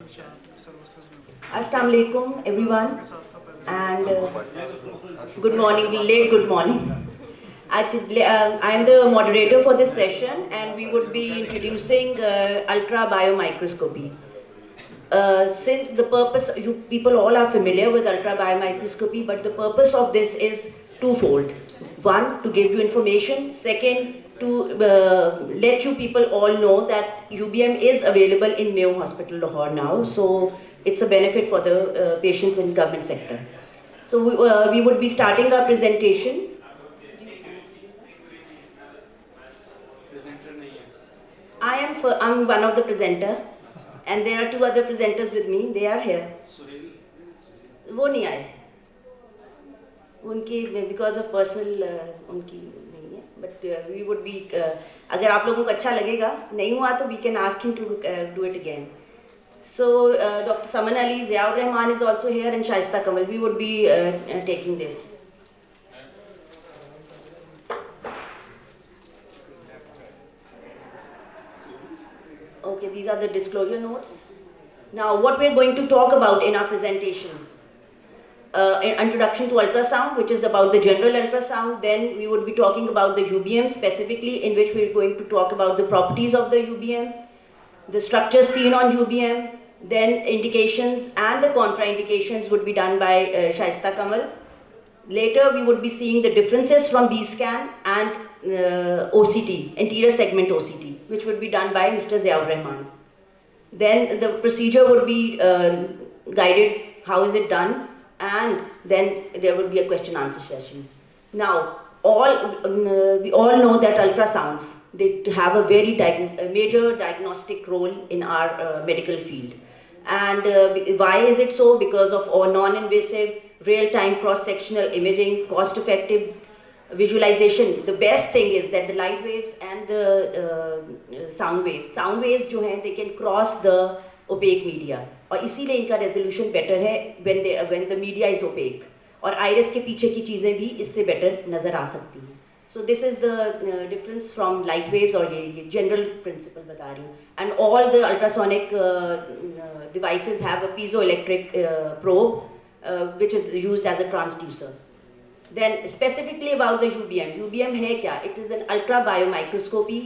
Assalamu alaikum everyone and good morning, late good morning. Actually, I am the moderator for this session and we would be introducing ultra biomicroscopy. Since the purpose, you people all are familiar with ultra biomicroscopy, but the purpose of this is twofold. One, to give you information. Second, to let you people all know that UBM is available in Mayo Hospital Lahore now, so it's a benefit for the patients in government sector. So we would be starting our presentation. I'm one of the presenter, and there are two other presenters with me. They are here. वो नहीं आए उनकी because of personal उनकी नहीं है but we would B अगर आप लोगों को अच्छा लगेगा नहीं हुआ तो we can ask him to do it again so doctor Saman Ali Ziaur Rahman is also here and Shaista Kamal we would be taking this okay, these are the disclosure notes. Now what we are going to talk about in our presentation, introduction to ultrasound, which is about the general ultrasound. Then we would be talking about the UBM specifically, in which we are going to talk about the properties of the UBM, the structures seen on UBM, then indications and the contraindications would be done by Shaista Kamal. Later we would be seeing the differences from B-scan and OCT, anterior segment OCT, which would be done by Mr. Ziaur Rahman. Then the procedure would be guided, how is it done, and then there would be a question answer session. Now, we all know that ultrasounds, they have a very major diagnostic role in our medical field. And why is it so? Because of our non-invasive, real-time cross-sectional imaging, cost-effective visualization. The best thing is that the light waves and the sound waves जो हैं, they can cross the opaque media, और इसीलिए इनका resolution better है when the media is opaque, और iris के पीछे की चीज़ें भी इससे बेटर नज़र आ सकती हैं. So this is the difference from light waves, और ये general principle बता रही हूँ. And all the ultrasonic devices have a piezoelectric probe which is used as a transducer. Then specifically about the UBM. UBM है क्या? It is an ultra biomicroscopy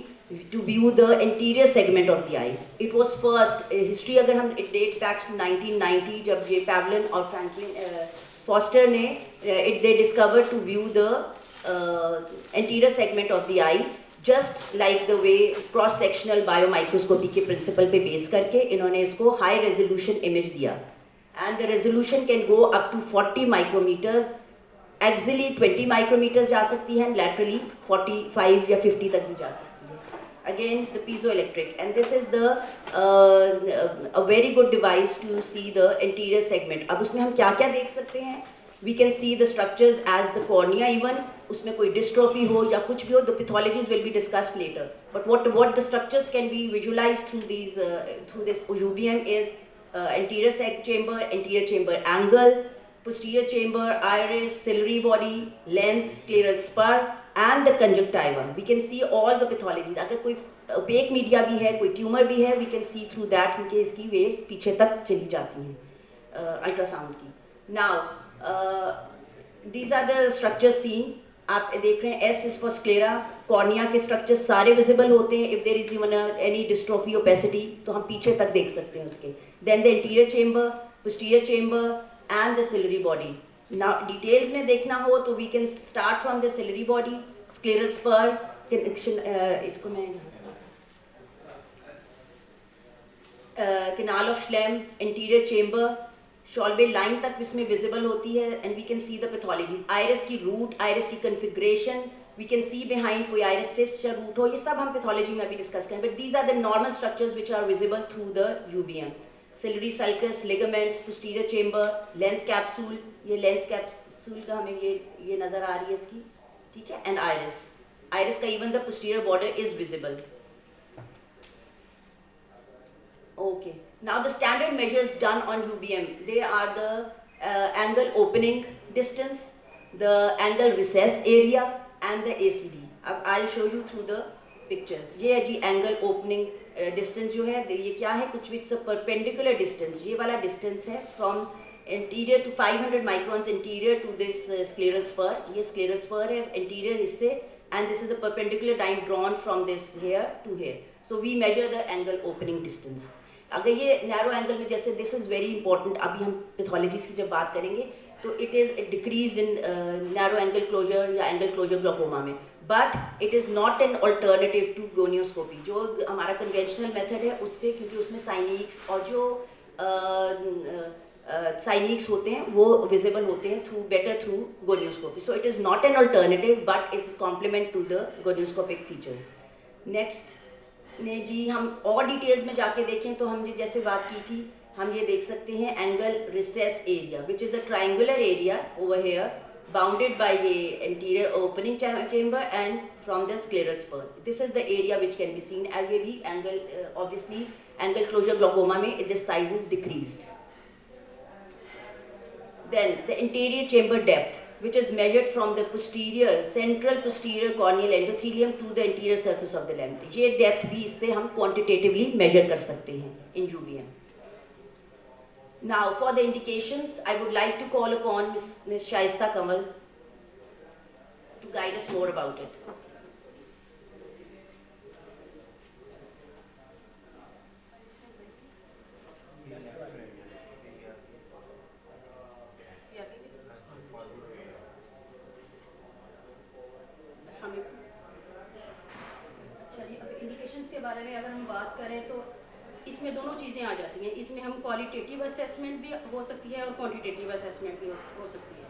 to view the anterior segment of the eye. It was first history अगर हम it dates back to 1990 जब ये Pavlin और Franklin Foster ने they discovered to view the anterior segment of the eye, just like the way cross sectional biomicroscopy के principle पे base करके इन्होंने इसको high resolution image दिया, and the resolution can go up to 40 micrometers. Axially 20 micrometers जा सकती है, laterally 45 या 50 तक भी जा सकती है. Again the piezoelectric, and this is the a very good device to see the anterior segment. अब उसमें हम क्या क्या देख सकते हैं? We can see the structures as the cornea, even उसमें कोई dystrophy हो या कुछ भी हो, the pathologies will be discussed later. But what the structures can be visualized through these through this UBM is anterior chamber angle, posterior chamber, iris, ciliary body, lens, scleral spur, and the conjunctiva. We can see all the pathologies. अगर कोई opaque media भी है, कोई tumor भी है, we can see through that क्योंकि इसकी waves पीछे तक चली जाती हैं ultrasound की. Now, these are the structures seen. आप देख रहे हैं S is for sclera, cornea के structures सारे visible होते हैं. If there is even any dystrophy, opacity, तो हम पीछे तक देख सकते हैं उसके. Then the anterior chamber, posterior chamber, and the ciliary body. Now details में देखना हो तो we can start from the ciliary body, scleral spur, इसको मैं canal of Schlemm, anterior chamber, Schwalbe line तक इसमें visible होती है, and we can see the pathology. Iris की root, iris की configuration, we can see behind कोई iris cyst या root हो, ये सब हम pathology में अभी discuss करें. But these are the normal structures which are visible through the UBM. Ciliary sulcus, ligaments, posterior chamber, lens capsule, ये lens capsule का हमें ये नज़र आ रही है इसकी, ठीक है, and iris का even the posterior border is visible. Okay, now the standard measures done on UBM, they are the angle opening distance, the angle recess area, and the ACD. I'll show you through the pictures. ये है जी angle opening distance जो है, ये क्या है, कुछ विच perpendicular distance, ये वाला डिस्टेंस है from interior to 500 microns interior to this scleral spur. ये स्क्लेरल स्पर है इंटीरियर इससे, and this is a perpendicular line drawn from this here to here. So we measure the angle opening distance. अगर ये narrow angle में, जैसे this is very important, अभी हम pathologies की जब बात करेंगे तो it is decrease in narrow angle closure या एंगल क्लोजर ग्लाकोमा में, but it is not an alternative to gonioscopy, जो हमारा कन्वेंशनल मेथड है उससे, क्योंकि उसमें साइनिक्स और जो साइनिक्स होते हैं वो विजिबल होते हैं through better through gonioscopy. So it is not an alternative but it's complement to the gonioscopic features. Next ने जी हम और डिटेल्स में जाके देखें तो हमने जैसे बात की थी, हम ये देख सकते हैं angle recess area which is a triangular area over here bounded by the anterior opening chamber and from the scleral spur. This is the area which can be seen as ये भी angle obviously angle closure glaucoma में this size is decreased. Then the anterior chamber depth which is measured from the posterior central posterior corneal endothelium to the anterior surface of the lens. ये depth भी इससे हम quantitatively measure कर सकते हैं in UVM. Now for the indications, I would like to call upon Ms. Shaista Kamal to guide us more about it. अच्छा जी, अब indications के बारे में अगर हम बात करें तो इसमें दोनों चीज़ें आ जाती हैं। इसमें हम क्वालिटेटिव असेसमेंट भी हो सकती है और क्वांटिटेटिव असेसमेंट भी हो सकती है।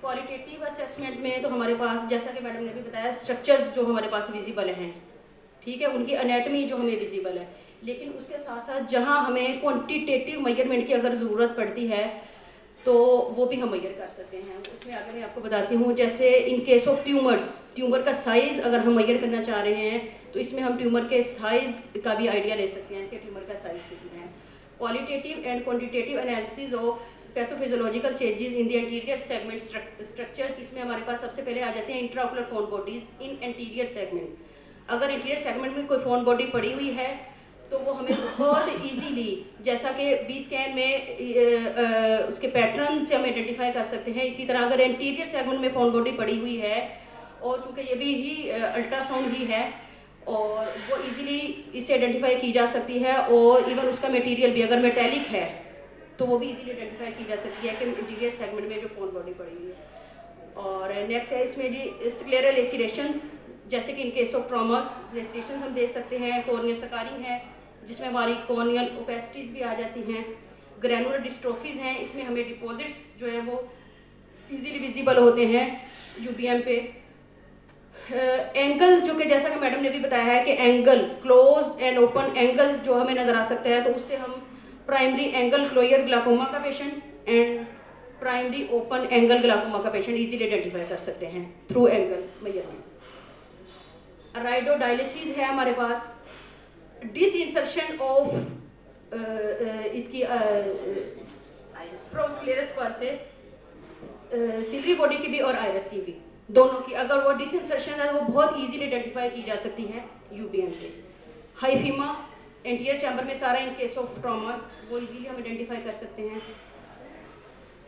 क्वालिटेटिव असेसमेंट में तो हमारे पास, जैसा कि मैडम ने भी बताया, स्ट्रक्चर्स जो हमारे पास विजिबल हैं, ठीक है, उनकी एनाटमी जो हमें विजिबल है, लेकिन उसके साथ साथ जहाँ हमें क्वांटिटेटिव मेजरमेंट की अगर ज़रूरत पड़ती है तो वो भी हम मेजर कर सकते हैं। उसमें अगर मैं आपको बताती हूँ, जैसे इन केस ऑफ ट्यूमर्स, ट्यूमर का साइज़ अगर हम मेजर करना चाह रहे हैं तो इसमें हम ट्यूमर के साइज़ का भी आइडिया ले सकते हैं कि ट्यूमर का साइज़ कितना है। Qualitative and quantitative analysis of pathophysiological changes in the anterior segment structure, इसमें हमारे पास सबसे पहले आ जाते हैं intraocular phone bodies in anterior segment. अगर इंटीरियर सेगमेंट में कोई फोन बॉडी पड़ी हुई है तो वो हमें बहुत इजीली, जैसा कि बी स्कैन में उसके पैटर्न से हम आइडेंटिफाई कर सकते हैं, इसी तरह अगर एंटीरियर सेगमेंट में फोन बॉडी पड़ी हुई है और चूँकि ये भी ही अल्ट्रासाउंड ही है और वो इजीली इससे आइडेंटिफाई की जा सकती है, और इवन उसका मटेरियल भी अगर मेटेलिक है तो वो भी इजीली आइडेंटिफाई की जा सकती है कि इंटीरियर सेगमेंट में जो फोन बॉडी पड़ी हुई है। और नेक्स्ट है इसमें जी स्क्लेरल लेसिरेशंस, जैसे कि इन केस ऑफ ट्रॉमास लेसिरेशंस हम देख सकते हैं। कॉर्नियल स्कारिंग है जिसमें हमारी कॉर्नियल ओपेसिटीज भी आ जाती हैं। ग्रैनुलर डिस्ट्रोफीज हैं, इसमें हमें डिपॉजिट्स जो है वो इजीली विजिबल होते हैं यूबीएम पे। एंगल, जो कि जैसा कि मैडम ने भी बताया है कि angle close and open angle जो हमें नज़र आ सकता है, तो उससे हम प्राइमरी एंगल क्लोयर ग्लाकोमा का patient and primary open angle glaucoma का पेशेंट इजीली आइडेंटिफाई कर सकते हैं थ्रू एंगल मेजरमेंट। राइडोडायलिसिस है हमारे पास, डिसइंसर्शन ऑफ इसकी फ्रॉम स्क्लेरस पर से सिलरी बॉडी की भी और आयरस की भी, दोनों की अगर वो डिसइंसर्शन है वो बहुत इजीली आइडेंटिफाई की जा सकती है यूबीएम पे। हाइफीमा एंटीरियर चैम्बर में सारा इन केस ऑफ ट्रॉमास वो इजीली हम आइडेंटिफाई कर सकते हैं।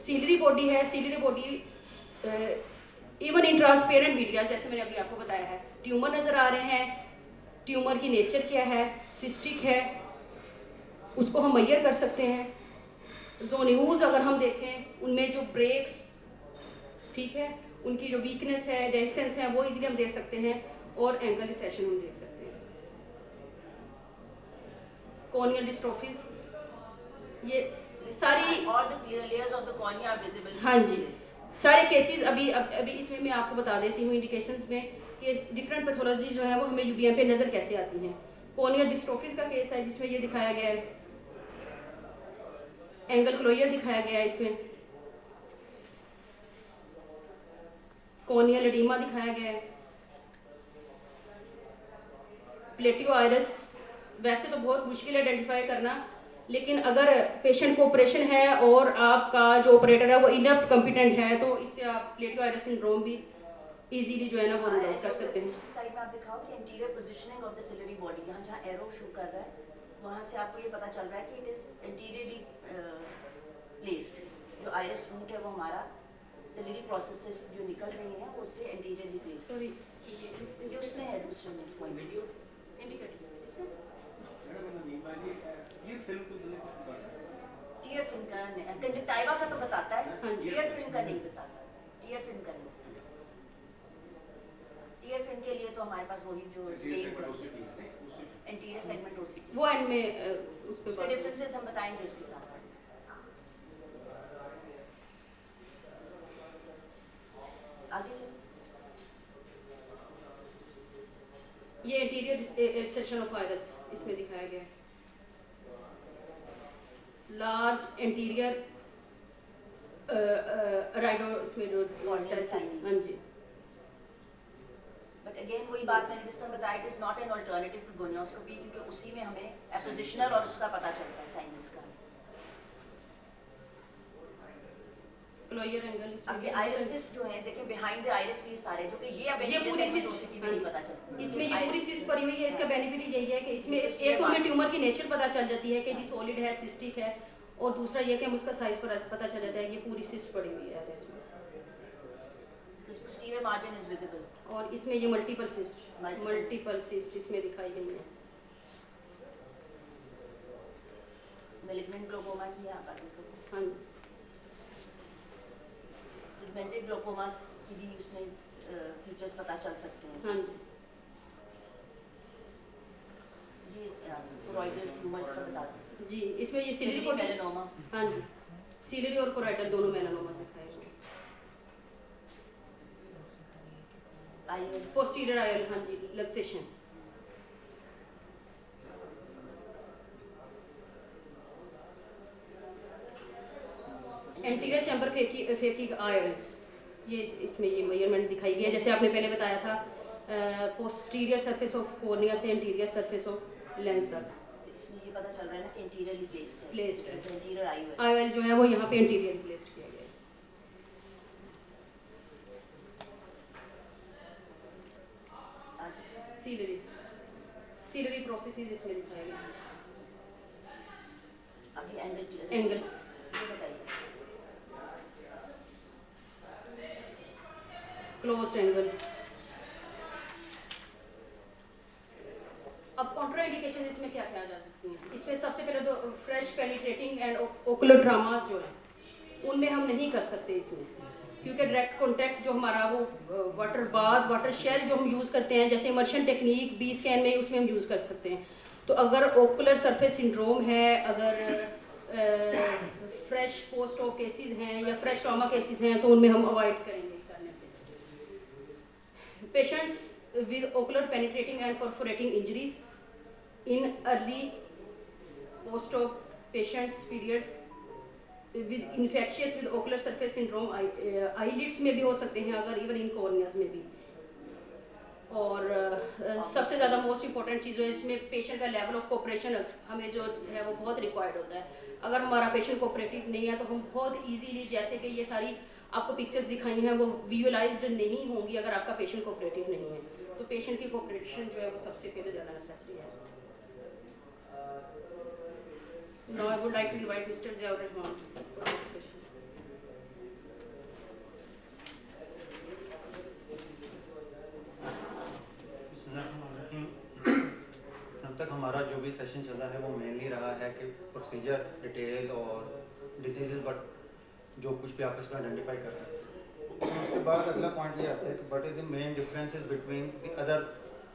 सिलरी बॉडी है, ciliary body even in transparent media, जैसे मैंने अभी आपको बताया है, ट्यूमर नज़र आ रहे हैं, ट्यूमर की नेचर क्या है, सिस्टिक है, उसको हम मेजर कर सकते हैं। जोन्यूल्स अगर हम देखें उनमें जो ब्रेक्स, ठीक है, उनकी जो वीकनेस है, डेंसेंस है, वो इजीली हम देख सकते हैं, और एंगल रिसेशन हम देख सकते हैं। कॉर्नियल डिस्ट्रोफीज, ये सारी all the layers of the cornea are visible. हाँ जी, सारे केसेस अभी इसमें मैं आपको बता देती हूँ इंडिकेशंस में कि डिफरेंट पैथोलॉजी जो है वो हमें यूबीएम पे नज़र कैसे आती हैं। कॉर्नियल डिस्ट्रोफीज का केस है जिसमें ये दिखाया गया है, एंगल क्लोयर दिखाया गया है, इसमें कॉर्नियल एडिमा दिखाया गया है। प्लेटियो आयरस वैसे तो बहुत मुश्किल है आइडेंटिफाई करना, लेकिन अगर पेशेंट को ऑपरेशन है और आपका जो ऑपरेटर है वो इनफ कॉम्पिटेंट है तो इससे आप प्लेटियो आयरस सिंड्रोम भी इजीली जो है ना वो रूल आउट कर सकते हैं। साइड में आप दिखाओ कि interior positioning of the ciliary body, यहाँ जहाँ एरो शो कर रहा है वहाँ से आपको ये पता चल रहा है कि इट इज इंटीरियरली प्लेस्ड। जो आइरिस रूट है वो हमारा सिलरी प्रोसेसेस जो निकल रही हैं उससे इंटीरियरली प्लेस्ड। सॉरी ये उसमें है दूसरे में पॉइंट वीडियो इंडिकेटर इसमें ये फिल्म को दिल्ली को शुरू करता है। टीयर फिल्म का कंजक्टाइवा का तो बताता है, हाँ जी। टीयर फिल्म का नहीं बताता। टीयर फिल्म का नहीं, टीयर फिल्म के लिए तो हमारे पास वही जो इंटीरियर सेगमेंट ओसीटी, वो एंड में उस पे उसके डिफरेंसेस हम बताएंगे उसके साथ। आगे चलो। ये इंटीरियर सेक्शन ऑफ आइरिस इसमें दिखाया गया है। लार्ज इंटीरियर राइडो इसमें जो Corneal sinus. हाँ जी। बट अगेन वही बात मैंने जिस तरह बताया, it is not an alternative to gonioscopy, क्योंकि उसी में हमें एपोजिशनल और उसका पता चलता है साइनस का। क्लोयर एंगल अब ये आइरिस जो है देखिए बिहाइंड द आइरिस भी सारे जो कि ये अब ये पूरी ओसीटी में नहीं पता चलता। इसमें ये पूरी चीज पड़ी हुई है। इसका बेनिफिट यही है कि इसमें एक तो हमें ट्यूमर की नेचर पता चल जाती है कि जी सॉलिड है, सिस्टिक है, और दूसरा ये कि हम उसका साइज पता चल जाता है। ये पूरी सिस्ट पड़ी हुई है इसमें, पोस्टीरियर मार्जिन इज विजिबल। और इसमें ये मल्टीपल सिस्ट इसमें दिखाई गई है। मैलिग्नेंट ग्लोकोमा की आप आगे देखो, हाँ जी। पिगमेंटेड ग्लोकोमा की भी उसमें फीचर्स पता चल सकते हैं। हाँ जी। ये कोरोइडल ट्यूमर्स का बताते हैं। जी, इसमें ये सिलिरी सिलिरी मेलानोमा। हाँ जी, सिलिरी और कोराइडल दोनों मेलानोमा दिखाए गए। आईओ पोस्टीरियर आयल, हाँ जी, luxation. Anterior chamber phakic IOLs, ये इसमें ये मेजरमेंट दिखाई गई है जैसे आपने पहले बताया था। पोस्टीरियर सरफेस ऑफ कॉर्निया से एंटीरियर सरफेस ऑफ लेंस तक इसमें ये पता चल रहा है ना कि इंटीरियरली प्लेस्ड है। Placed है। इंटीरियर आईओ है। आयल जो है वो यहाँ पे एंटीरियर प्लेस्ड किया गया है। सिलरी प्रोसेसेस इसमें दिखाए गए हैं। अभी एंगल एंगल ये बताइए। Closed angle. अब कॉन्ट्रा इंडिकेशन इसमें क्या क्या आ जा सकती हैं? इसमें सबसे पहले तो fresh penetrating and ocular traumas जो है उनमें हम नहीं कर सकते इसमें, क्योंकि डायरेक्ट कॉन्टैक्ट जो हमारा वो वाटर बाथ वाटर शेल जो हम यूज़ करते हैं जैसे इमर्शन टेक्निक बी स्कैन में उसमें हम यूज़ कर सकते हैं। तो अगर ओकुलर सरफेस सिंड्रोम है, अगर फ्रेश पोस्ट ऑफ केसेस हैं या फ्रेश ट्रॉमा केसेस हैं तो उनमें हम अवॉइड करेंगे करने से। Patients with ocular penetrating and perforating injuries in early post-op patients periods with infectious with ocular surface syndrome, eyelids में भी हो सकते हैं अगर इवन इन कॉर्नियाज में भी। और सबसे ज़्यादा मोस्ट इम्पोर्टेंट चीज़ है इसमें पेशेंट का लेवल ऑफ कोऑपरेशन हमें जो है वो बहुत रिक्वायर्ड होता है। अगर हमारा पेशेंट कोऑपरेटिव नहीं है तो हम बहुत इजीली, जैसे कि ये सारी आपको पिक्चर्स दिखाई हैं, वो विजुअलाइज्ड नहीं होंगी अगर आपका पेशेंट कोऑपरेटिव नहीं है। तो पेशेंट की कोऑपरेशन जो है वो सबसे पहले ज़्यादा नेसेसरी है। Now I would like to invite Mr. Ziaur Rahman for the next session. अब तक हमारा जो भी सेशन चला है वो मेनली रहा है कि प्रोसीजर डिटेल और डिजीजेज बट जो कुछ भी आपस में आइडेंटिफाई कर सकते हैं। उसके बाद अगला पॉइंट ये आता है कि what is the main differences between the other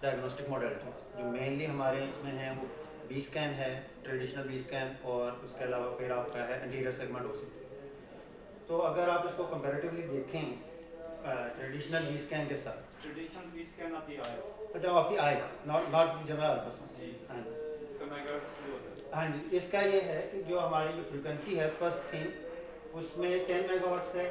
diagnostic modalities जो मेनली हमारे इसमें हैं। वो बी स्कैन है, ट्रेडिशनल बी स्कैन, और उसके अलावा फिर आपका है एंटीरियर सेगमेंट ओसीटी। तो अगर आप इसको कंपैरेटिवली देखें ट्रेडिशनल बी स्कैन के साथ, traditional B scan of the eye, of the eye, not general ultrasound. हाँ जी, इसका मेगाहर्ट्ज क्या होता है? हाँ जी, इसका ये है कि जो हमारी जो फ्रीक्वेंसी है फर्स्ट थिंग उसमें 10 मेगाहर्ट्ज है,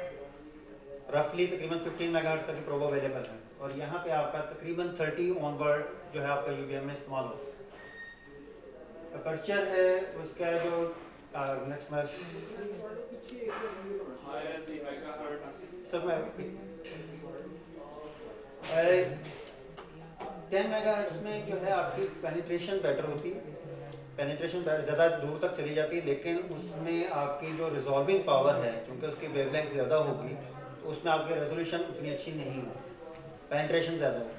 रफली तकरीबन 15 मेगाहर्ट्ज तक प्रोब अवेलेबल है, और यहाँ पे आपका तकरीबन 30 ऑनवर्ड जो है आपका यूबीएम में इस्तेमाल होता है। अपर्चर है उसका जो नेक्स्ट हायर द मेगाहर्ट्ज सब में 10 मेगाहर्ट्ज़ में जो है आपकी पेनिट्रेशन बेटर होती है, पेनिट्रेशन ज़्यादा दूर तक चली जाती है, लेकिन उसमें आपकी जो रिजॉल्विंग पावर है, चूँकि उसकी वेवलेंथ ज़्यादा होगी, तो उसमें आपकी रेजोल्यूशन उतनी अच्छी नहीं होगी, पेनिट्रेशन ज़्यादा होगी।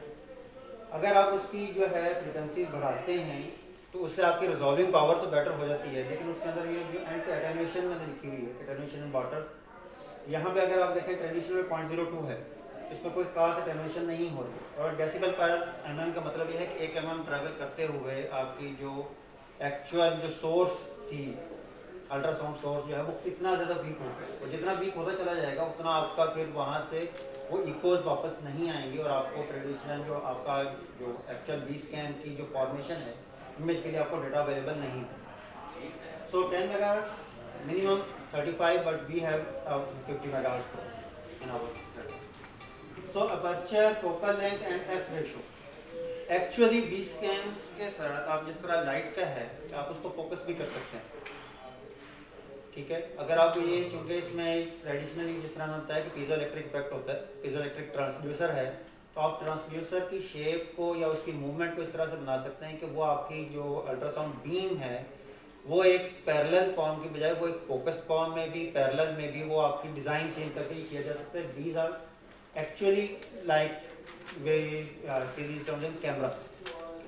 अगर आप उसकी जो है फ्रिक्वेंसी बढ़ाते हैं तो उससे आपकी रिजॉल्विंग पावर तो बेटर हो जाती है, लेकिन उसके अंदर ये जो एंड एटेन्यूएशन मैंने लिखी हुई है, एटेन्यूएशन इन वाटर, यहाँ पे अगर आप देखें ट्रेडिशनल 0.02 है, इसमें कोई खास एटेन्यूएशन नहीं हो रही। और डेसिबल पर mm का मतलब यह है कि 1 mm ट्रैवल करते हुए आपकी जो एक्चुअल जो सोर्स थी, अल्ट्रासाउंड सोर्स जो है वो कितना ज़्यादा वीक हो गया, और जितना वीक होता चला जाएगा उतना आपका फिर वहाँ से वो इकोज वापस नहीं आएंगी, और आपको ट्रेडिशनल जो आपका जो एक्चुअल बी स्कैन की जो फॉर्मेशन है इमेज के लिए आपको डेटा अवेलेबल नहीं है। So 10 megahertz minimum 35, but we have 50 megahertz in our. So aperture, focal length and F ratio. Actually B scans के साथ आप जिस तरह लाइट का है आप उसको फोकस भी कर सकते हैं, ठीक है। अगर आप ये, चूँकि इसमें ट्रेडिशनली जिस तरह होता है कि पीजो इलेक्ट्रिक इफेक्ट होता है, पीजो इलेक्ट्रिक ट्रांसड्यूसर है, तो आप ट्रांसड्यूसर की शेप को या उसकी मूवमेंट को इस तरह से बना सकते हैं कि वो आपकी जो अल्ट्रासाउंड बीम है वो एक पैरेलल फॉर्म की बजाय वो एक फोकस फॉर्म में भी, पैरेलल में भी वो आपकी डिज़ाइन चेंज करके किया जा सकता है। These are actually like way series terms camera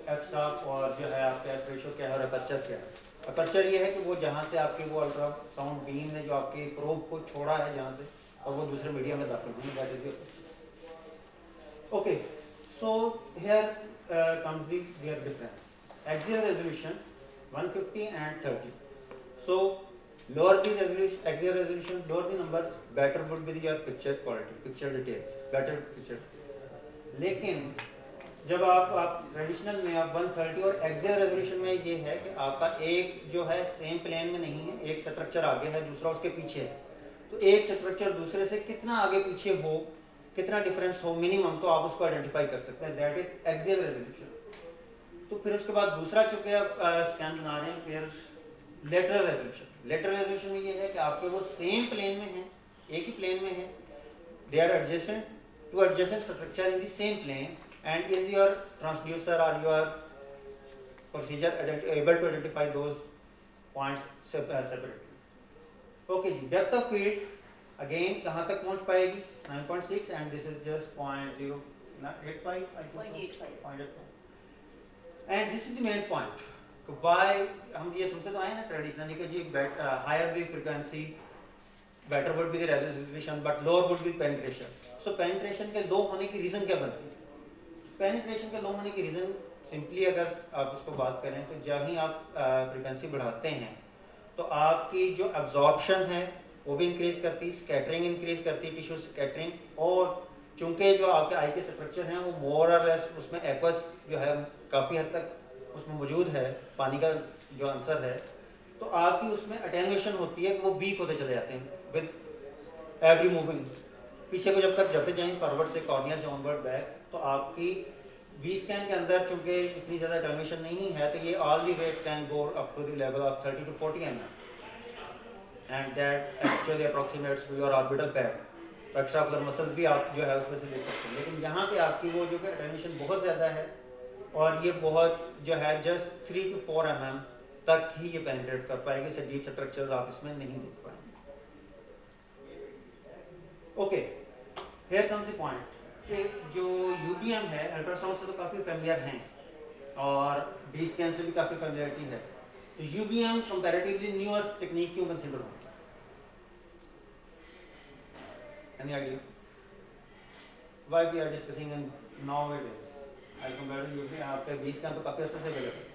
F stop, और जो है आपका एफ रेशो क्या है और अपर्चर क्या है। अपर्चर ये है कि वो जहाँ से आपकी वो अल्ट्रासाउंड बीम ने जो आपकी प्रोब को छोड़ा है जहाँ से, और वो दूसरे मीडियम में दाखिल हुई, that is the okay. So here comes their difference. Axial resolution 150 and 30. So lower the resolution, axial resolution, lower the numbers, better would be your picture quality, picture details, better picture. लेकिन जब आप traditional में आप 130 और axial resolution में ये है कि आपका एक जो है सेम प्लेन में नहीं है, एक स्ट्रक्चर आगे है दूसरा उसके पीछे है, तो एक स्ट्रक्चर दूसरे से कितना आगे पीछे हो, कितना डिफरेंस हो मिनिमम, तो आप उसको आइडेंटिफाई कर सकते हैं, दैट इज एक्सियल रेजोल्यूशन। तो फिर उसके बाद दूसरा चूंकि आप स्कैन बना रहे हैं, फिर लेटरल रेजोल्यूशन। लेटरल रेजोल्यूशन में ये है कि आपके वो सेम प्लेन में है, एक ही प्लेन में है, they are adjacent to adjacent structure in the same plane, and is your transducer और your procedure able to identify those points separately. Okay जी, डेप्थ ऑफ फील्ड अगेन कहाँ तक पहुँच पाएगी? 9.6 and this is just 0.85 and this is the main point. Why हम ये सुनते तो आए ना ट्रेडिशनली कि जी higher the frequency better would be the resolution but lower would be penetration. So penetration के लो होने की रीजन क्या बनती है? पेनिट्रेशन के लो होने की रीजन सिंपली अगर आप उसको बात करें तो जब ही आप फ्रीक्वेंसी बढ़ाते हैं तो आपकी जो एब्जॉर्प्शन है वो भी इंक्रीज करती, स्कैटरिंग इंक्रीज करती, टिश्यू स्कैटरिंग, और चूंकि जो आपके आई के स्ट्रक्चर हैं वो मोर और लेस उसमें एक्वस जो है काफ़ी हद तक उसमें मौजूद है, पानी का जो आंसर है, तो आपकी उसमें अटेन्यूएशन होती है कि वो वीक होते चले जाते हैं विद एवरी मूविंग। पीछे को जब तक जाते जाएंगे फॉरवर्ड से, कॉर्निया से ऑनवर्ड बैक, तो आपकी बी स्कैन के अंदर चूंकि इतनी ज़्यादा अटेन्यूएशन नहीं है तो ये all the weight can go up to the level of 30 to 40 mm and that actually approximates your orbital pad. तो एक्स्ट्राकुलर मसल्स भी आप जो है उसमें से देख सकते हैं, लेकिन यहाँ पे आपकी वो जो कि अटेन्यूएशन बहुत ज़्यादा है और ये बहुत जो है जस्ट 3 to 4 mm तक ही ये पेनिट्रेट कर पाएगी, इससे डीप स्ट्रक्चर्स आप इसमें नहीं देख पाएंगे। Okay, here comes the point कि जो यूबीएम है अल्ट्रासाउंड से तो काफ़ी फेमिलियर हैं और बी स्कैन से भी काफ़ी फेमिलियरिटी है, तो यूबीएम कंपैरेटिवली न्यूअर टेक्निक क्यों कंसिडर हो? Any idea? Why we are discussing in nowadays? As compared to UBM, आपके 20 का तो काफ़ी अर्से से अवेलेबल।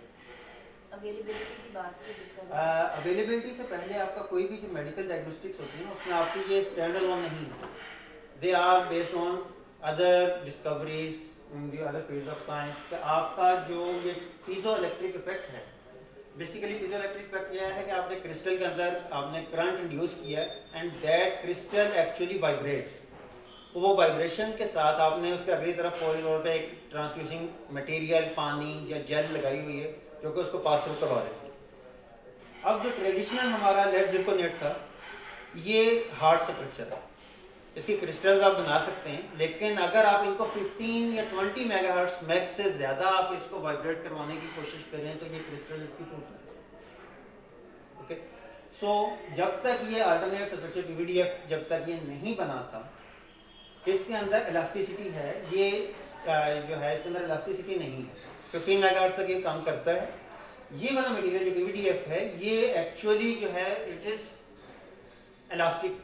अवेलेबिलिटी की बात की जिसका अवेलेबिलिटी से पहले आपका कोई भी जो मेडिकल डायग्नोस्टिक्स होती है ना उसमें आपकी ये स्टैंड अलोन नहीं है, they are based on other discoveries in the other fields of science. कि आपका जो ये पीजो इलेक्ट्रिक इफेक्ट है, बेसिकली पीजो इलेक्ट्रिक इफेक्ट यह है कि आपने क्रिस्टल के अंदर आपने करंट इंड्यूस किया and that crystal actually vibrates. तो वो वाइब्रेशन के साथ आपने उसके अगली तरफ फौरी तौर पे एक ट्रांसल्यूसिंग मटेरियल पानी या जेल लगाई हुई है जो कि उसको पास थ्रू करवा देती है। अब जो ट्रेडिशनल हमारा लेड जिरकोनेट था ये हार्ड स्ट्रक्चर है, इसकी क्रिस्टल्स आप बना सकते हैं, लेकिन अगर आप इनको 15 या 20 मेगाहर्ट्ज मैक्स से ज़्यादा आप इसको वाइब्रेट करवाने की कोशिश करें तो ये क्रिस्टल इसकी टूट जाए। ओके, सो जब तक ये अल्टरनेट स्ट्रक्चर PVDF जब तक ये नहीं बना था, इसके अंदर इलास्टिसिटी है, ये जो है इसके अंदर इलास्टिसिटी नहीं है, 15 मेगाहर्ट्ज तक ये काम करता है। ये वाला मटेरियल जो PVDF है ये एक्चुअली जो है इट इज़ इलास्टिक,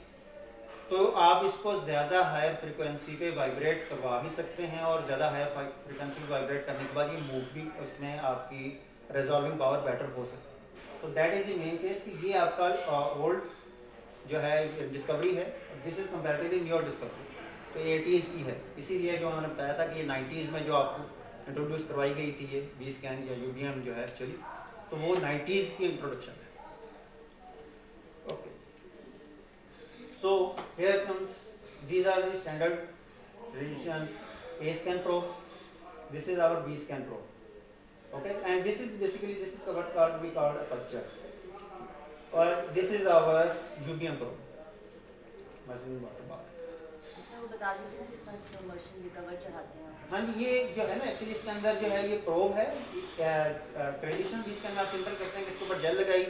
तो आप इसको ज़्यादा हायर फ्रिक्वेंसी पे वाइब्रेट करवा भी सकते हैं और ज़्यादा हायर फ्रिक्वेंसी पे वाइब्रेट करने के बाद ये मूव भी, उसमें आपकी रिजॉल्विंग पावर बेटर हो सकती है। तो that is the main case कि ये आपका ओल्ड जो है डिस्कवरी है, this is comparatively newer discovery, तो 80s की है। इसीलिए जो उन्होंने बताया था कि ये 90s में जो आपको इंट्रोड्यूस करवाई गई थी ये बी स्कैन या UBM जो है एक्चुअली, तो वो 90s की इंट्रोडक्शन है। Okay, so here comes, these are the standard tradition A scan probes, this is our B scan probe, okay, and this is basically this is what we call aperture, or this is our UBM probe, machine water bath। इसमें वो बता दीजिए ना किस तरह से machine recover चढ़ाते हैं। हाँ जी, ये जो है ना एक्चुअली इसके अंदर जो है ये प्रोब है, ट्रेडिशनल बी स्कैन आप सिंपल करते हैं कि इसके ऊपर जेल लगाई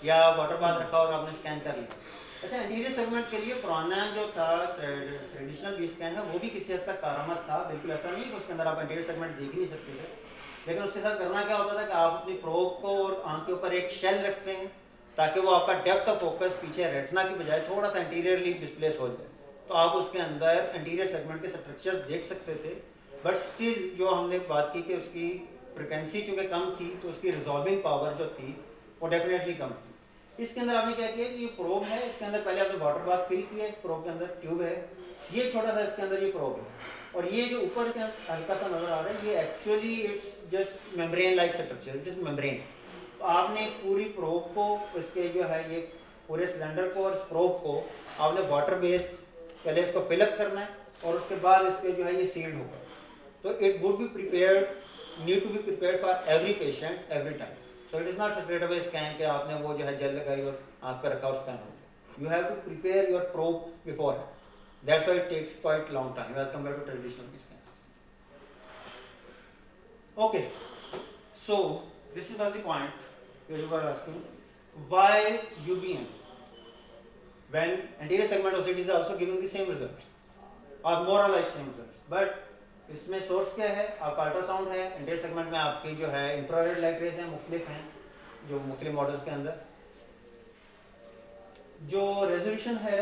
या वाटर बाथ रखा और आपने स्कैन कर लिया। अच्छा, इंटीरियर सेगमेंट के लिए पुराना जो था ट्रेडिशनल बी स्कैन है वो भी किसी हद तक कारआमद था, बिल्कुल ऐसा नहीं कि उसके अंदर आप इंटीरियर सेगमेंट देख ही नहीं सकते थे, लेकिन उसके साथ करना क्या होता था कि आप अपनी प्रोब को और आंख के ऊपर एक शेल रखते हैं ताकि वो आपका डेप्थ ऑफ फोकस पीछे रेटिना की बजाय थोड़ा सा इंटीरियरली डिस्प्लेस हो जाए, तो आप उसके अंदर इंटीरियर सेगमेंट के स्ट्रक्चर्स देख सकते थे। बट स्टिल जो हमने बात की कि उसकी फ्रिक्वेंसी चूँकि कम थी तो उसकी रिजॉल्विंग पावर जो थी वो डेफिनेटली कम थी। इसके अंदर आपने क्या किया कि ये प्रोब है, इसके अंदर पहले आपने वाटर बाथ फिल किया, इस प्रोब के अंदर ट्यूब है, ये छोटा सा इसके अंदर ये प्रोब है, और ये जो ऊपर से हल्का सा नजर आ रहा है ये actually it's just membrane like structure, it is membrane. तो आपने इस पूरी प्रोब को, इसके जो है ये पूरे सिलेंडर को और इस प्रोब को आपने वाटर बेस पहले इसको फिलअप करना है और उसके बाद इसके जो है ये सील्ड होगा। तो it would be prepared, need to be prepared for every patient every time. So it is not straight away scan के आपने वो जो है जेल लगाई और आँख पर रखा और स्कैन हो गया। You have to prepare your probe before, that's why it takes quite long time as compared to traditional scan. Okay, so this is the point where you were asking why UBM when anterior segment OCT is also giving the same results or more or like same results, but इसमें source क्या है? आपका ultrasound है, anterior segment में आपकी जो है infrared light rays हैं, मुख्तलिफ हैं जो मुख्तलिफ मॉडल्स के अंदर। जो रेजोल्यूशन है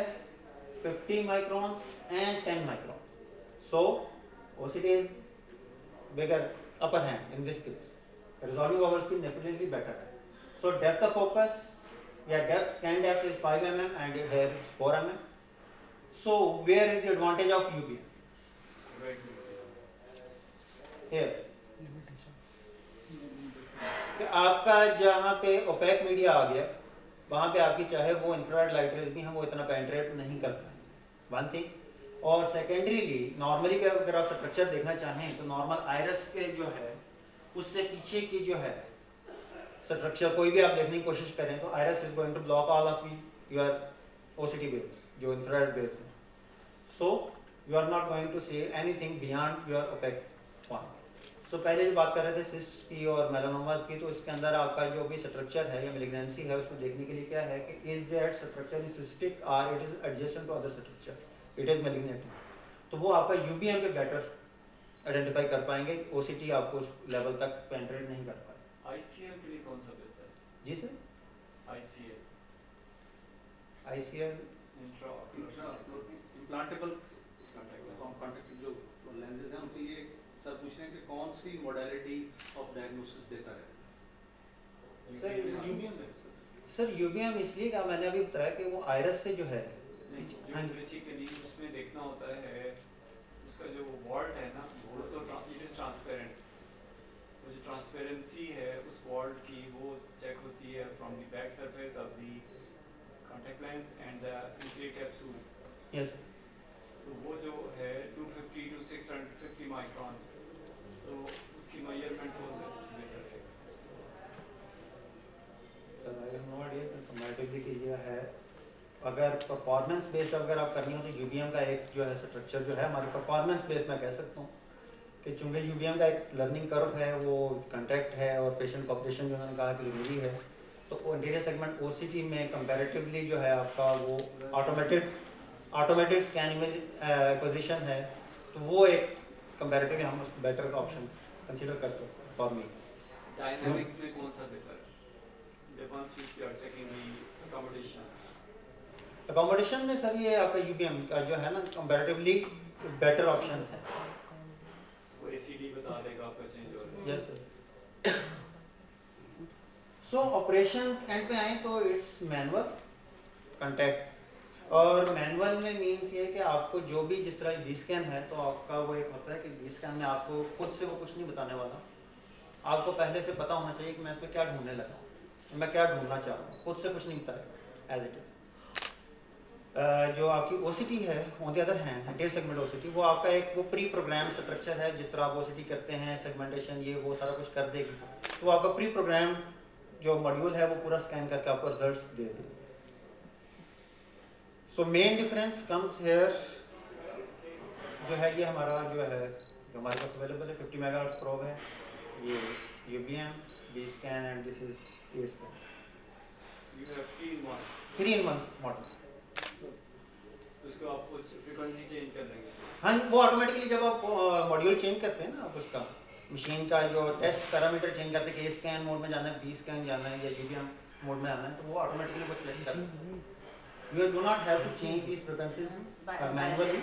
50 microns and 10 micron, so OCT is bigger upper hand in this case, resolving power is definitely better. So depth of focus, depth, scan depth is 5 mm and here is 4 mm. So where is the advantage of UBM? Here. कि आपका जहाँ पे OPEC media आ गया वहाँ पे आपकी चाहे वो इंफ्रारेड लाइट रेज भी हैं वो इतना पेनिट्रेट नहीं कर पाएंगे, वन थिंग। और सेकेंडरीली नॉर्मली पे अगर आप स्ट्रक्चर देखना चाहें तो नॉर्मल आयरस के जो है उससे पीछे की जो है स्ट्रक्चर कोई भी आप देखने की कोशिश करें तो iris is going to block all of your OCT waves जो इंफ्रारेड वेव्स हैं, so you are not going to see anything beyond your opaque point. So पहले जो बात कर रहे थे सिस्ट्स की और मेलानोमास की, तो इसके अंदर आपका जो भी स्ट्रक्चर है या मेलिग्नेंसी है उसको देखने के लिए क्या है कि is that structure is cystic और it is adjacent to other structure, it is malignant, तो वो आपका UBM पे बेटर आइडेंटिफाई कर पाएंगे, OCT आपको उस लेवल तक पेनिट्रेट नहीं कर पाए। ICL के लिए कौन सा बेहतर है? जी सर, ICL इम्प्लांटेबल कॉन्टैक्ट जो लेंसेज हैं उनको ये सर पूछ रहे हैं कि कौन सी मोडालिटी ऑफ डायग्नोसिस बेहतर है? सर UBM इसलिए का मैंने अभी बताया कि वो आयरस से जो है बेसिकली उसमें देखना होता है उसका जो वॉल्ट है ना वो तो इट इज ट्रांसपेरेंट, वो जो ट्रांसपेरेंसी है उस वॉल्ट की वो चेक होती है from the back surface of the contact lens and the interior capsule. Yes, तो वो जो है 250 to 650 माइक्रोन, तो उसकी मेजरमेंट हो बेहतर है। Sir I have no idea, comparatively कीजिए है अगर परफॉर्मेंस बेस्ड अगर आप करनी हो तो यूबीएम का एक जो है स्ट्रक्चर जो है हमारे परफॉर्मेंस बेस्ड मैं कह सकता हूँ कि चूँकि यूबीएम का एक लर्निंग कर्व है, वो कंटेक्ट है और पेशेंट कॉपरेशन जो मैंने कहा कि जरूरी है, तो इंटीरियर सेगमेंट ओसीटी में कंपैरेटिवली जो है आपका वो ऑटोमेटेड स्कैन इमेज एक्विजिशन है, तो वो एक कंपैरेटिवली हम उसको बेटर ऑप्शन कंसीडर कर सकते हैं फॉर मी। डायनामिक में कौन सा बेहतर है जब once you are checking the accommodation? Accommodation में सर ये आपका यूबीएम का जो है ना कंपैरेटिवली बेटर ऑप्शन है। वो ACD बता देगा आपका चेंज हो रहा है। Yes sir. So operation and पे आए तो इट्स मैनुअल कंटेक्ट, और मैनुअल में मीन्स ये है कि आपको जो भी जिस तरह बी स्कैन है तो आपका वो एक होता है कि बी स्कैन में आपको खुद से वो कुछ नहीं बताने वाला, आपको पहले से पता होना चाहिए कि मैं इस पर क्या ढूंढने लगा, मैं क्या ढूंढना चाह रहा हूँ, खुद से कुछ नहीं बताएगा एज इट इज़। जो आपकी ओसीटी है on the other hand interior segment OCT, वो आपका एक वो प्री प्रोग्राम स्ट्रक्चर है, जिस तरह आप ओसीटी करते हैं सेगमेंटेशन ये वो सारा कुछ कर देगी, तो आपका प्री प्रोग्राम जो मॉड्यूल है वो पूरा स्कैन करके आपको रिजल्ट्स दे देगी। So main difference comes here जो है, ये हमारा जो है जो हमारे पास अवेलेबल है 50 मेगाहर्ट्ज़ प्रोब है, ये UBM B scan and this is T scan. You have 3-in-1. 3-in-1 model. तो उसको आप कुछ फ्रीक्वेंसी चेंज कर लेंगे। हाँ, वो ऑटोमेटिकली जब आप मॉड्यूल चेंज करते हैं ना, आप उसका मशीन का जो टेस्ट पैरामीटर चेंज करते हैं कि ए स्कैन मोड में जाना है, बी स्कैन जाना है या यूबीएम मोड में आना है, तो वो ऑटोमेटिकली वो सिलेक्ट करता है। You do not have to change these frequencies manually.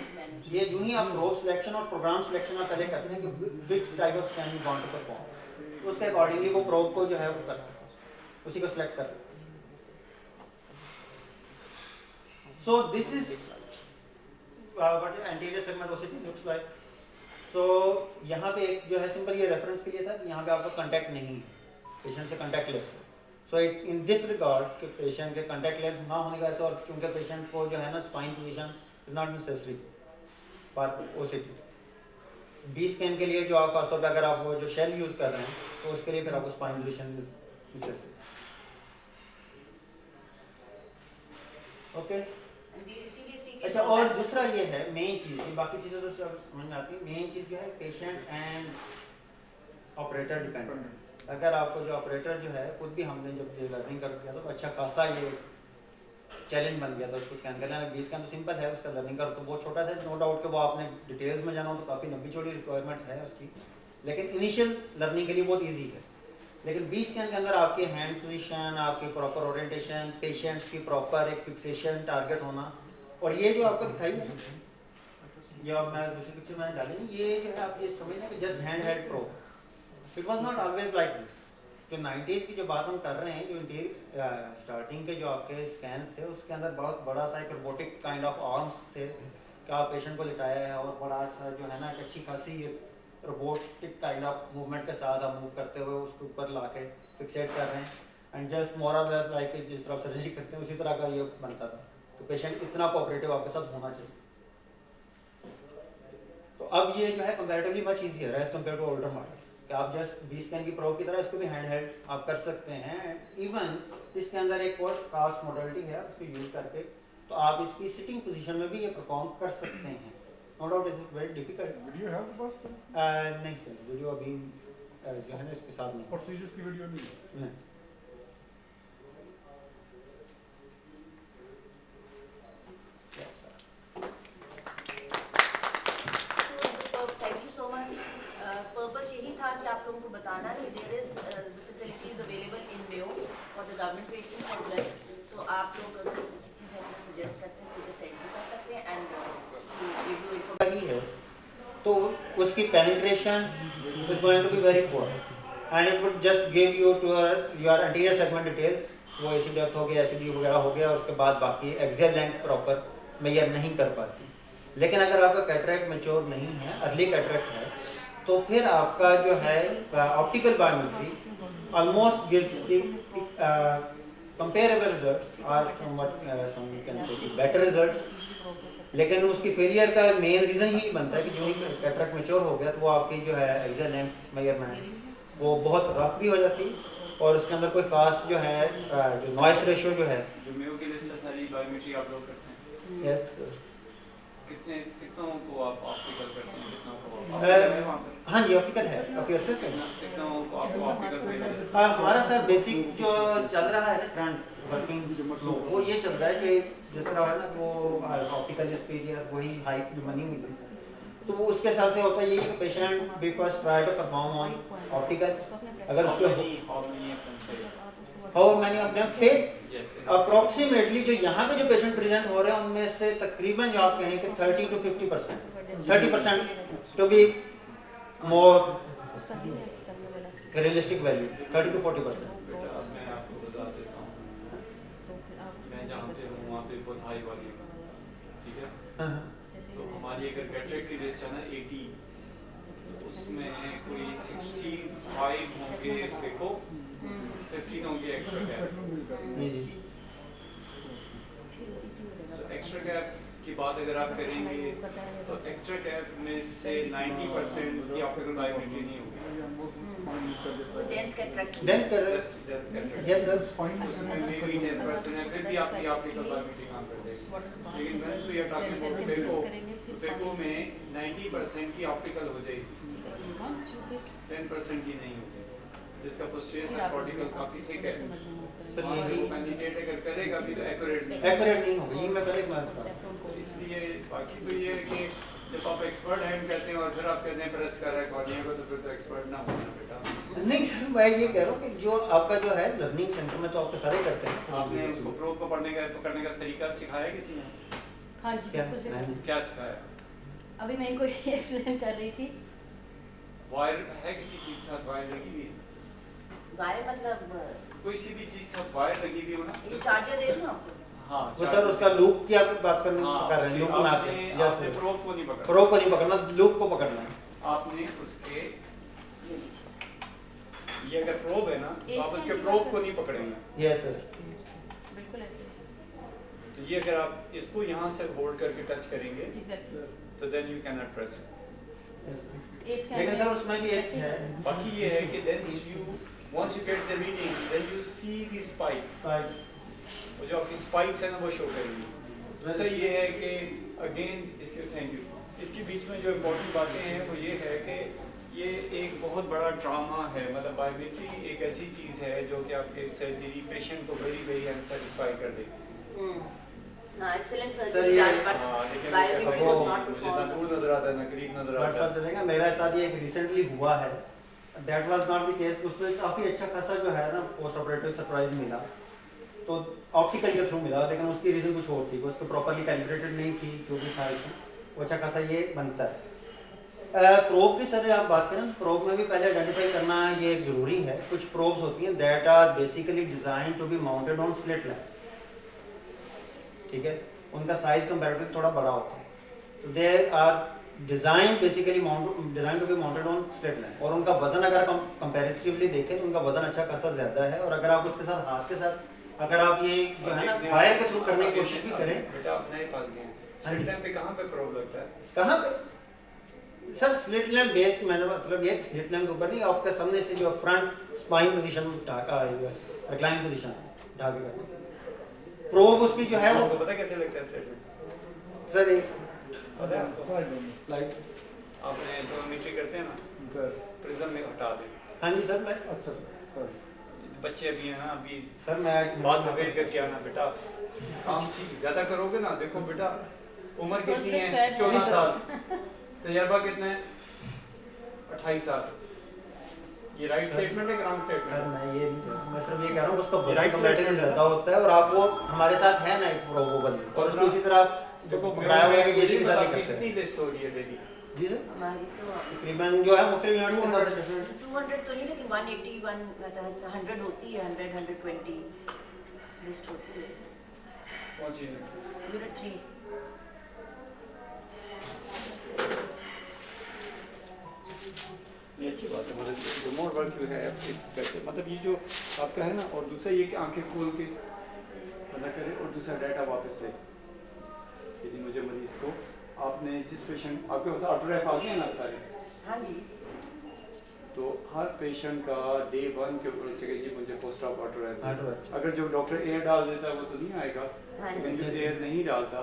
ये जो ही आप प्रोब सिलेक्शन और प्रोग्राम सिलेक्शन आप पहले करते हैं कि which type of scan you want to perform, तो उसके अकॉर्डिंगली वो प्रोब को जो है वो करते हैं, उसी को सिलेक्ट करते हैं। So this is what anterior segment OCT looks like. So यहाँ पे एक जो है सिंपल ये रेफरेंस के लिए था कि यहाँ पे आपका कांटेक्ट नहीं है, पेशेंट से कांटेक्ट लेस है। सो इन दिस रिगार्ड कि पेशेंट के कांटेक्ट लेस ना होने का ऐसा, और चूँकि पेशेंट को जो है ना spine position is not necessary for OCT. B scan के लिए जो आप खासतौर पर अगर आप वो जो शेल यूज़ कर रहे हैं तो उसके लिए फिर आपको स्पाइन पोजीशन नेसेसरी। ओके, अच्छा, और दूसरा ये है मेन चीज़, ये बाकी चीज़ें तो सब समझ में आती है, मेन चीज़ क्या है पेशेंट एंड ऑपरेटर डिपेंडेंट। अगर आपको जो ऑपरेटर जो है खुद भी हमने जब लर्निंग कर दिया तो अच्छा खासा ये चैलेंज बन गया था उसको स्कैन करना। बी स्कैन तो सिंपल है, उसका लर्निंग कर तो बहुत छोटा था, नो डाउट कि वो आपने डिटेल्स में जाना हो तो काफ़ी लंबी चौड़ी रिक्वायरमेंट है उसकी, लेकिन इनिशियल लर्निंग के लिए बहुत ईजी है। लेकिन बी स्कैन के अंदर आपके हैंड पोजीशन, आपकी प्रॉपर ओरिएंटेशन, पेशेंट्स की प्रॉपर एक फिक्सेशन टारगेट होना, और ये जो आपको दिखाई है जो अब मैं दूसरी पिक्चर में डाली नहीं, ये जो है आप ये समझना कि just hand head probe, it was not always like this. जो 90s की जो बात हम कर रहे हैं, जो इंटीरियर स्टार्टिंग के जो आपके स्कैन्स थे उसके अंदर बहुत बड़ा सा एक रोबोटिक काइंड ऑफ आर्म्स थे कि आप पेशेंट को लिटाया है और बड़ा सा जो है ना एक अच्छी खासी रोबोटिक काइंड ऑफ मूवमेंट के साथ आप मूव करते हुए उसके ऊपर ला के फिक्सेट कर रहे हैं, एंड जस्ट मोर और लेस लाइक जिस तरह सर्जरी करते हैं उसी तरह का ये बनता था। तो पेशेंट इतना कोऑपरेटिव आपके साथ होना चाहिए। तो अब ये जो है कंपैरेटिवली मच ईजियर है as compare to older models, कि आप जस्ट बी स्कैन की प्रोब की तरह इसको भी हैंड हेल्ड आप कर सकते हैं। इवन इसके अंदर एक और खास मॉडलिटी है, उसको यूज करके तो आप इसकी सिटिंग पोजीशन में भी ये परफॉर्म कर सकते हैं। No doubt is very difficult. Video है आपके पास सर? नहीं सर, वीडियो अभी जो है ना इसके साथ नहीं। प्रोसीजर्स की वीडियो नहीं है? नहीं। Thank you so much. Purpose यही था कि आप लोगों को बताना कि there is facilities available in Mayo for the government patients as well. तो आप लोग अगर किसी तरह का suggest करते हैं तो इधर send भी कर सकते हैं and give you information. ही है तो उसकी penetration is going to be very poor and it would just give you to your anterior segment details, वो AC depth हो गया, ACD वगैरह हो गया, उसके बाद बाकी axial length proper मेजर नहीं कर पाती। लेकिन अगर आपका कैटरेक्ट मैच्योर नहीं है, अर्ली कैटरेक्ट है, तो फिर आपका जो है optical biometry almost gives the comparable results और some can say better results. लेकिन उसकी फेलियर का मेन रीज़न ही बनता है कि जो ही कैटरेक्ट मैच्योर हो गया तो वो आपकी जो है एक्सियल लेंथ मेजरमेंट वो बहुत रफ भी हो जाती है और उसके अंदर कोई खास जो है जो नॉइस रेशियो जो है। जो मेयो की लिस्ट है सारी बायोमेट्री आप लोग करते हैं? यस कितनों को आप ऑप्टिकल करते हैं, कितनों को अ, ऑप्टिकल है वहाँ पर? हाँ जी ऑप्टिकल है, अफेयर्स है। कितनों को आपको ऑप्टिकल चाहिए? हमारा सर बेसिक जो चल रहा है ना करंट वर्किंग वो ये चल रहा है कि जिस तरह है ना वो ऑप्टिकल एक्सपीरियंस वही हाइप जो बनी हुई है, तो वो उसके हिसाब से होता है ये कि patient B first try to perform on optical. अगर How उसको many of them fail? How many of them fail, Yes. Approximately जो यहाँ पे जो पेशेंट प्रेजेंट हो रहे हैं उनमें से तकरीबन जो आप कहें कि 30 to 50%, 30% to be more realistic value, 30 to 40%। बेटा मैं आपको बता देता हूँ, मैं जहाँ पे हूँ वहाँ पे बहुत हाई वाली हूँ, ठीक है? हाँ, तो हमारी अगर कैटरेक्ट की लिस्ट है ना 80, उसमें कोई 65 होंगे देखो, 15 होंगे एक्स्ट्रा कैप। जी जी एक्स्ट्रा कैप की बात अगर आप करेंगे तो एक्स्ट्रा कैप में से 90% की ऑप्टिकल बायोमेट्री नहीं होगी। Dense cataract. देन कर यस सर उसमें maybe 10% है, फिर भी आपकी ऑप्टिकल बायोमेट्री काम कर देगी। लेकिन when we are talking about phaco, तो फेको में 90% की ऑप्टिकल हो जाएगी, 10% की नहीं होगी, जिसका पोस्टीरियर कॉर्टिकल काफी ठीक है। सर वहाँ ये से भी वो कैंडिडेट अगर करेगा भी तो एक्यूरेट नहीं एक्यूरेट नहीं होगा, ये मैं पहले की बात बता। इसलिए बाकी तो ये है कि जब आप एक्सपर्ट हैंड करते हैं और फिर आप कहते हैं प्रेस कर रहा है कॉर्निया को, तो फिर तो एक्सपर्ट ना होना बेटा। नहीं सर मैं ये कह रहा हूँ कि जो आपका जो है लर्निंग सेंटर में तो आपके सारे करते हैं। आपने उसको प्रोब को पढ़ने का तरीका सिखाया किसी ने? हाँ जी क्या बिल्कुल नहीं। सही। क्या सिखाया? अभी मैं इनको एक्सप्लेन कर रही थी। वायर है किसी चीज के साथ वायर लगी हुई है? वायर मतलब कोई सी भी चीज के साथ वायर लगी हुई हो ना? ये चार्जर दे दूँ आपको? हाँ वो सर उसका लूप की आप बात करने हाँ, कर रहे हैं, लूप में आते आपने हैं। यस आपने सर प्रोब को नहीं पकड़ा, प्रो को नहीं पकड़ना, लूप को पकड़ना है। आपने उसके ये लीजिए। ये अगर प्रोब है ना तो आप उसके प्रोब को नहीं पकड़ेंगे। यस सर बिल्कुल ऐसे। तो ये अगर आप इसको यहाँ से होल्ड करके टच करेंगे एग्जैक्टली। तो then you can not press it. Yes sir. इसका लेकिन सर उसमें भी एक है बाकी ये है कि then you once you get the reading then you see the spike, वो जो आपकी स्पाइक्स है ना वो शो करेंगी। दूसरा ये है कि अगेन इसके थैंक यू, इसके बीच में जो इम्पोर्टेंट बातें हैं वो ये है कि ये एक बहुत बड़ा ड्रामा है, मतलब बायोमेट्री एक ऐसी चीज़ है जो कि आपके सर्जरी पेशेंट को वेरी वेरी अनसेटिस्फाई कर देगी। हाँ excellent Sir, surgery ये- done, but लेकिन biometry was not मुझे ना performed. दूर नजर आता है ना करीब नजर बट आता सर है। चलेगा, मेरे साथ ये एक रिसेंटली हुआ है, that was not the case. उसमें काफ़ी अच्छा खासा जो है ना पोस्ट ऑपरेटिव सरप्राइज मिला, तो ऑप्टिकल के थ्रू मिला, लेकिन उसकी रीज़न कुछ और थी, वो उसको प्रॉपरली कैलिब्रेटेड नहीं थी, जो भी था इशू वो अच्छा खासा ये बनता है। प्रोब की सर आप बात करें, प्रोब में भी पहले आइडेंटिफाई करना ये एक ज़रूरी है। कुछ प्रोब्स होती हैं that are basically design to be mounted on slit lamp, ठीक है, उनका साइज कंपैरेटिवली थोड़ा बड़ा होता है, तो they are design basically design to be mounted on slit lamp, और उनका वजन अगर हम कंपैरेटिवली देखें तो उनका वजन अच्छा खासा ज़्यादा है। और अगर आप उसके साथ हाथ के साथ अगर आप ये जो है ना वायर के थ्रू करने की कोशिश भी करें, बेटा आप नए पास गए स्लिट लैम्प पे कहाँ पे प्रोब लगता है? कहाँ पे सर स्लिट लैम्प बेस्ड, मैंने मतलब ये स्लिट लैम्प के ऊपर नहीं, आपके सामने से जो front spine position recline position ढाबे का प्रोब उसकी जो है वो आपको पता कैसे लगता है स्लिट लैम्प? सर एक पता है आपको? लाइक आपने टोनोमेट्री करते हैं ना, सर प्रिज्म में हटा दें। हाँ जी सर मैं अच्छा सर बच्चे अभी हैं ना, अभी सर मैं बात सफेद करके आना बेटा, काम चीज ज्यादा करोगे ना, देखो बेटा उम्र कितनी है? 14 साल, तजर्बा कितना है? 28 साल। ये राइट स्टेटमेंट है कि रॉन्ग सर स्टेटमेंट? मैं ये मैं सिर्फ ये कह रहा हूँ उसका ये right कंपैरेटिव statement है। ज़्यादा होता है, और आप वो हमारे साथ है ना एक प्रोबेबल, और उसको इसी तरह आप देखो पकड़ाया हुआ है कि जैसे मुझे कि साथ बता ही करते कितनी हैं। लिस्ट हो रही है डेली? जी सर हमारी तो तकरीबन जो है मुख्तलिफ यूनिट्स के साथ डिफरेंट 200 तो नहीं, लेकिन 180 100 होती है, 100 120 लिस्ट होती है। कौन सी यूनिट? यूनिट 3 ये अच्छी बात है, मतलब जो मोर वर्क यू है इट्स बेटर, मतलब ये जो आपका है ना, और दूसरा ये कि आंखें खोल के पता करें, और दूसरा डाटा वापस ले कि जी मुझे मरीज को आपने जिस पेशेंट आपके पास ऑटोग्राफ आ गए ना सारे, हाँ जी तो हर पेशेंट का डे 1 के ऊपर से जी मुझे पोस्ट ऑफ वाटर है। Water। अगर जो डॉक्टर एयर डाल देता है वो तो नहीं आएगा, हाँ जी। लेकिन जो एयर नहीं डालता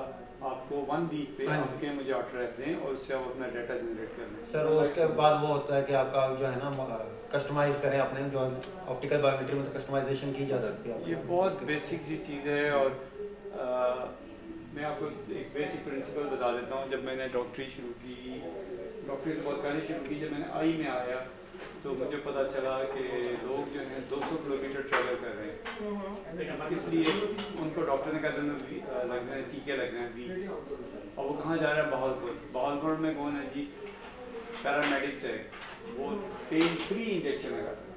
आपको 1 वीक पे हाँ जी। आपके मुझे ऑर्डर रहते हैं और उससे आप अपना डाटा जनरेट कर लें। सर वो उसके बाद वो होता है कि आपका जो है ना कस्टमाइज करें अपने जो ऑप्टिकल बायोमेट्री में, तो कस्टमाइजेशन की जा सकती है। ये बहुत बेसिक सी चीज़ है और मैं आपको एक बेसिक प्रिंसिपल बता देता हूँ। जब मैंने डॉक्टरी शुरू की, डॉक्टरी तो बहुत पहले शुरू की, जब मैंने आई में आया तो मुझे पता चला कि लोग जो हैं 200 किलोमीटर ट्रैवल कर रहे हैं, इसलिए उनको डॉक्टर ने कहा था लगना है टीके लगना है वीक, और वो कहाँ जा रहा है बहालपुर। बहालपुर में कौन है जी, पैरामेडिक्स है, वो पेन फ्री इंजेक्शन लगाता है।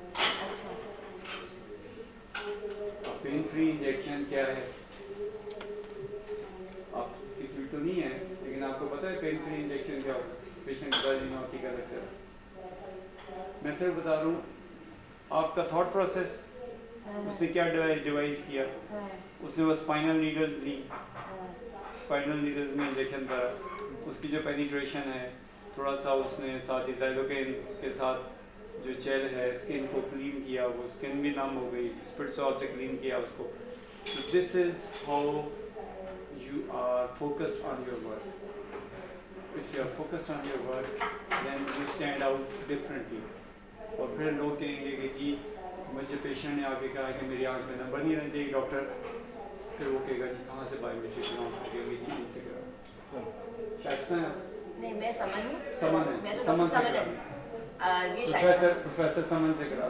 पेन फ्री इंजेक्शन क्या है आपकी फील्ड तो नहीं है, लेकिन आपको पता है पेन फ्री इंजेक्शन क्या होता है, पेशेंट का टीका लगता है। मैं सिर्फ बता रहा हूँ आपका थॉट प्रोसेस, उसने क्या डिवाइस किया, उसने वो स्पाइनल नीडल्स ली, स्पाइनल नीडल्स में इंजेक्शन करा, उसकी जो पेनिट्रेशन है थोड़ा सा उसने साथ ही ज़ाइलोकेन के साथ जो जेल है स्किन को क्लीन किया, वो स्किन भी नम हो गई, स्पिरिट सॉल्व से क्लीन किया उसको। This is how you are focused on your work. If you are focused on your work, then you stand out differently. और फिर लोग कहेंगे कि जी मुझे पेशेंट ने आके कहा कि मेरी आंख में नंबर नहीं रहना चाहिए डॉक्टर, फिर वो कहेगा जी कहाँ से बायोमेट्रिक कराऊँ, कहेंगे जी इनसे कराओ। शायस्ता है नहीं, मैं समन हूँ। समन है, मैं तो समन से समन करा। ये शायस्ता। प्रोफेसर समन से करा।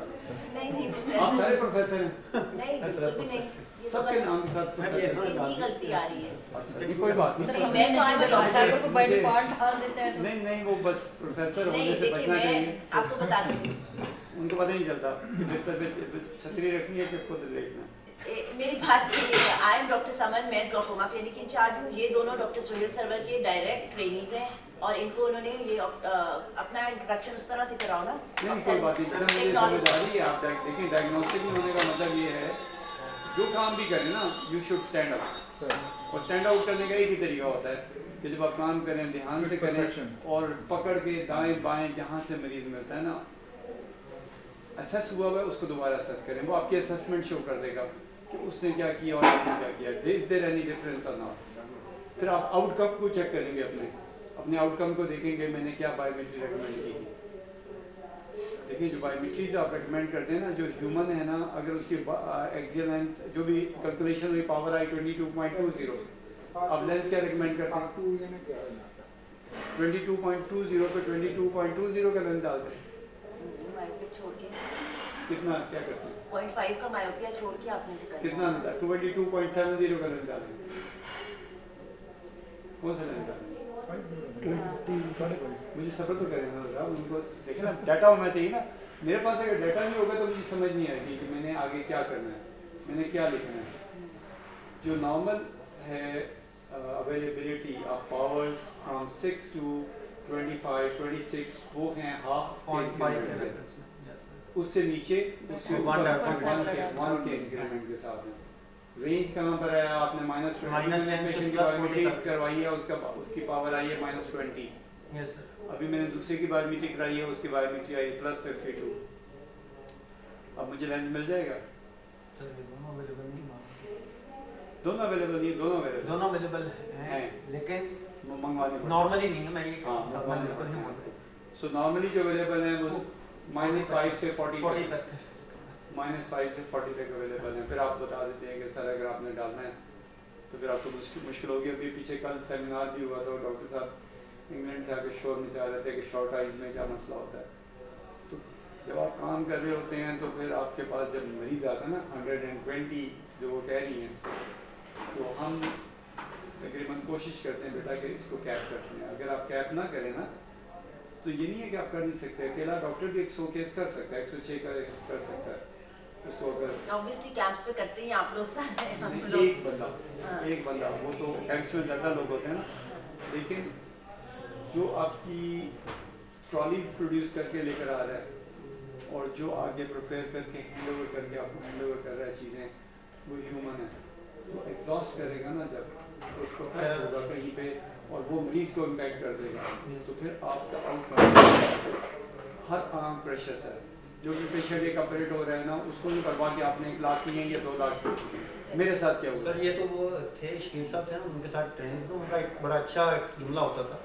नहीं आप सारे प्रोफेसर हैं। नहीं, बिल्कुल भी नहीं। ये तो सबके नाम के साथ बस प्रोफेसर। इनकी गलती आ रही है। अच्छा, ये कोई बात नहीं। नहीं, मैं तो आई एम डॉक्टर। को बाय डिफॉल्ट डाल देता है तो नहीं नहीं, वो बस प्रोफेसर होने नहीं, से देखिए बचना मैं चाहिए। आपको बताती हूँ। उनको पता नहीं चलता कि बिस्तर पे छतरी रखनी है कि खुद लेटना। मेरी बात सुनिए, आई एम डॉक्टर समन, मैं ग्लोकोमा क्लिनिक इंचार्ज हूँ। ये दोनों डॉक्टर सुहेल सरवर के डायरेक्ट ट्रेनीज हैं और इनको उन्होंने ये अपना इंट्रोडक्शन उस तरह से कराओ ना। नहीं कोई बात नहीं, चलो मुझे समझ आ रही है। आप देखिए डायग्नोस्टिक होने का मतलब ये है जो काम भी करें ना यू शुड स्टैंड आउट, और स्टैंड आउट करने का एक ही तरीका होता है कि जब आप काम करें ध्यान से करें और पकड़ के दाएं बाएं जहाँ से मरीज मिलता है ना असेस हुआ हुआ है उसको दोबारा असेस करें। वो आपकी असेसमेंट शो कर देगा कि उसने क्या किया और आपने क्या किया, इज देयर एनी डिफरेंस और नॉट। फिर आप आउटकम को चेक करेंगे, अपने आउटकम को देखेंगे मैंने क्या बायोमेट्री रिकमेंड की। देखिए जो बायोमेट्रीज आप रिकमेंड करते हैं ना, जो ह्यूमन है ना, अगर उसकी एक्सियल लेंथ जो भी कैलकुलेशन हुई पावर आई 22.20, अब लेंस क्या रिकमेंड करते हैं 22.20 पे 22.20 का लेंस डालते हैं। छोड़ के कितना क्या करते हैं 0.5 का मायोपिया छोड़ के आपने तो कितना मिलता है 22.70 का लेंस डालें। कौन सा लेंस डालें? मुझे सफर तो करें ना, उनको देखें ना, डाटा होना चाहिए ना। मेरे पास अगर डाटा नहीं होगा तो मुझे समझ नहीं आएगी कि मैंने आगे क्या करना है, मैंने क्या लिखना है। जो नॉर्मल है availability of powers from 6 to 25, 26 वो हैं 0.5 उससे नीचे उससे ऊपर 1 के इंक्रीमेंट के साथ हैं। रेंज कहाँ पर है? आपने -20 पेशेंट की बायोमेट्री करवाई है, उसकी पावर आई है -20। Yes sir. अभी मैंने दूसरे की बायोमेट्री कराई है, उसकी बायोमेट्री आई है +52। अब मुझे लेंस मिल जाएगा? सर ये दोनों अवेलेबल नहीं है। दोनों अवेलेबल नहीं, दोनों अवेलेबल हैं, लेकिन मंगवाने नॉर्मली नहीं है। मैं ये हाँ, सब अवेलेबल नहीं बोल रहा। सो नॉर्मली जो अवेलेबल है वो -5 से 40 तक -5 से 40 तक अवेलेबल है। फिर आप बता देते हैं कि सर अगर आपने डालना है तो फिर आपको मुश्किल होगी। अभी पीछे कल सेमिनार भी हुआ था, डॉक्टर साहब इंग्लैंड से आके शोर मचा रहे थे कि शॉर्ट आइज में क्या मसला होता है। तो जब आप काम कर रहे होते हैं तो फिर आपके पास जब मरीज आता है ना 120 जो वो कह रही हैं, तो हम तकरीबन कोशिश करते हैं बेटा कि इसको कैप करते हैं। अगर आप कैप ना करें ना तो ये नहीं है कि आप कर नहीं सकते। अकेला डॉक्टर भी 100 केस कर सकता है, 106 का केस कर सकता है। उसको अगर ऑब्वियसली कैंप्स पे करते ही आप लोग सारे हम नहीं, लोग। एक बंदा वो तो कैंप्स में ज़्यादा लोग होते हैं ना, लेकिन जो आपकी ट्रॉलीज प्रोड्यूस करके लेकर आ रहा है और जो आगे प्रिपेयर करके हैंड ओवर करके आपको हैंड ओवर कर रहा है चीज़ें, वो ह्यूमन है। तो एग्जॉस्ट करेगा ना जब तो उसको टच होगा कहीं पे और वो मरीज को इम्पैक्ट कर देगा, तो फिर आपका आउटकम हर प्रेशर्स है। जो भी पेशेंट एक ऑपरेट हो रहे हैं ना, उसको नहीं करवा के आपने 1 लाख की है या 2 लाख की। मेरे साथ क्या हुआ सर ये तो वो थे शकील साहब थे ना, उनके साथ ट्रेनिंग तो उनका एक बड़ा अच्छा एक जुमला होता था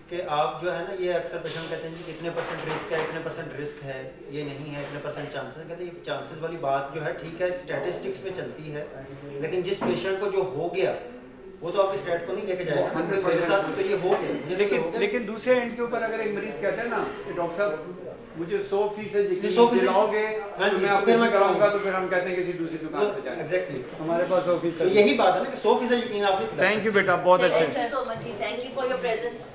कि आप जो है ना, ये अक्सर पेशेंट कहते हैं जी कितने % रिस्क है, इतने % रिस्क है, ये नहीं है, इतने % चांसेस है। कहते हैं ये चांसेस वाली बात जो है ठीक है, स्टैटिस्टिक्स में चलती है, लेकिन जिस पेशेंट को जो हो गया वो तो आपके स्टैट को नहीं लेके जाएगा ना, मेरे साथ तो ये हो गया, मुझे तो हो गया। लेकिन दूसरे एंड के ऊपर अगर एक मरीज कहता है ना कि डॉक्टर साहब मुझे 100% यकीन 100% दिलाओगे हाँ तो जी, मैं तो आपको फिर मैं कराऊंगा, तो फिर हम कहते हैं किसी दूसरी दुकान पे जाएं। एग्जैक्टली हमारे पास 100% तो यही बात है ना कि 100% यकीन आपने थैंक यू बेटा, बहुत अच्छा Thank you so much. Thank you for your presence.